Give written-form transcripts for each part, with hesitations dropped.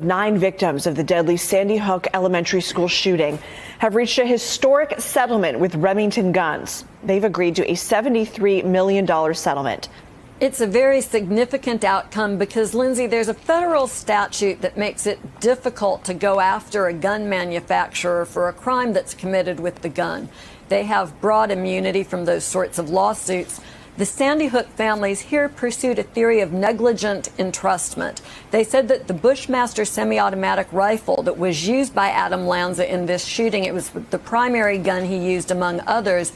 9 victims of the deadly Sandy Hook Elementary School shooting have reached a historic settlement with Remington Guns. They've agreed to a $73 million settlement. It's a very significant outcome because, Lindsay, there's a federal statute that makes it difficult to go after a gun manufacturer for a crime that's committed with the gun. They have broad immunity from those sorts of lawsuits. The Sandy Hook families here pursued a theory of negligent entrustment. They said that the Bushmaster semi-automatic rifle that was used by Adam Lanza in this shooting, it was the primary gun he used among others.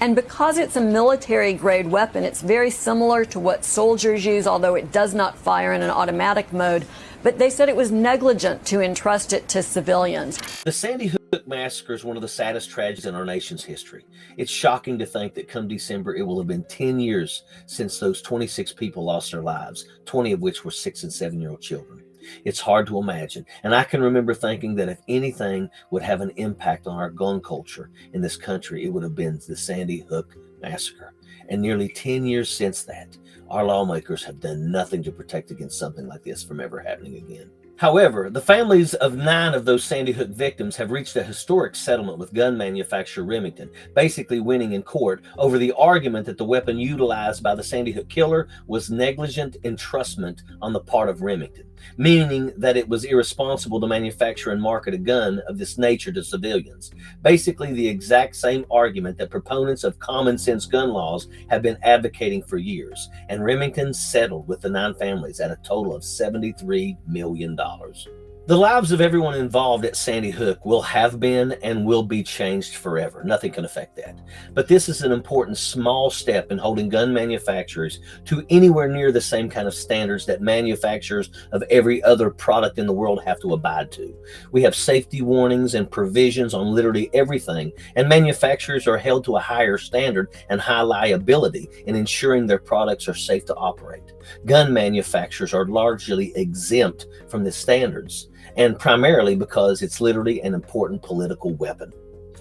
And because it's a military-grade weapon, it's very similar to what soldiers use, although it does not fire in an automatic mode. But they said it was negligent to entrust it to civilians. The Sandy Hook massacre is one of the saddest tragedies in our nation's history. It's shocking to think that come December, it will have been 10 years since those 26 people lost their lives, 20 of which were 6- and 7-year-old children. It's hard to imagine. And I can remember thinking that if anything would have an impact on our gun culture in this country, it would have been the Sandy Hook massacre. And nearly 10 years since that, our lawmakers have done nothing to protect against something like this from ever happening again. However, the families of 9 of those Sandy Hook victims have reached a historic settlement with gun manufacturer Remington, basically winning in court over the argument that the weapon utilized by the Sandy Hook killer was negligent entrustment on the part of Remington, meaning that it was irresponsible to manufacture and market a gun of this nature to civilians. Basically the exact same argument that proponents of common sense gun laws have been advocating for years, and Remington settled with the 9 families at a total of $73 million. The lives of everyone involved at Sandy Hook will have been and will be changed forever. Nothing can affect that. But this is an important small step in holding gun manufacturers to anywhere near the same kind of standards that manufacturers of every other product in the world have to abide to. We have safety warnings and provisions on literally everything, and manufacturers are held to a higher standard and high liability in ensuring their products are safe to operate. Gun manufacturers are largely exempt from the standards, and primarily because it's literally an important political weapon.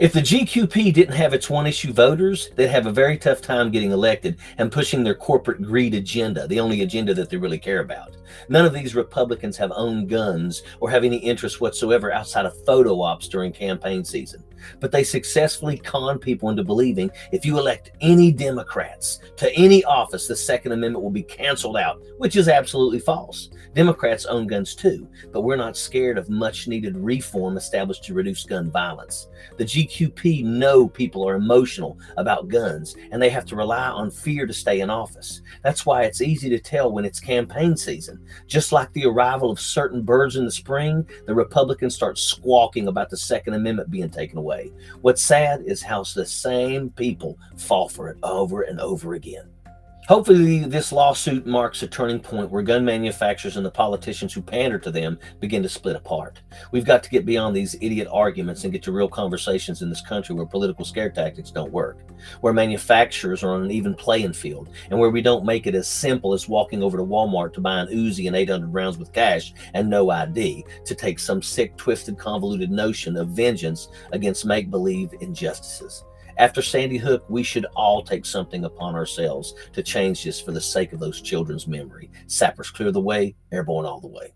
If the GQP didn't have its one-issue voters, they'd have a very tough time getting elected and pushing their corporate greed agenda, the only agenda that they really care about. None of these Republicans have owned guns or have any interest whatsoever outside of photo ops during campaign season. But they successfully con people into believing if you elect any Democrats to any office, the Second Amendment will be canceled out, which is absolutely false. Democrats own guns too, but we're not scared of much needed reform established to reduce gun violence. The GQP know people are emotional about guns, and they have to rely on fear to stay in office. That's why it's easy to tell when it's campaign season. Just like the arrival of certain birds in the spring, the Republicans start squawking about the Second Amendment being taken away. What's sad is how the same people fall for it over and over again. Hopefully this lawsuit marks a turning point where gun manufacturers and the politicians who pander to them begin to split apart. We've got to get beyond these idiot arguments and get to real conversations in this country where political scare tactics don't work, where manufacturers are on an even playing field, and where we don't make it as simple as walking over to Walmart to buy an Uzi and 800 rounds with cash and no ID to take some sick, twisted, convoluted notion of vengeance against make-believe injustices. After Sandy Hook, we should all take something upon ourselves to change this for the sake of those children's memory. Sappers clear the way, airborne all the way.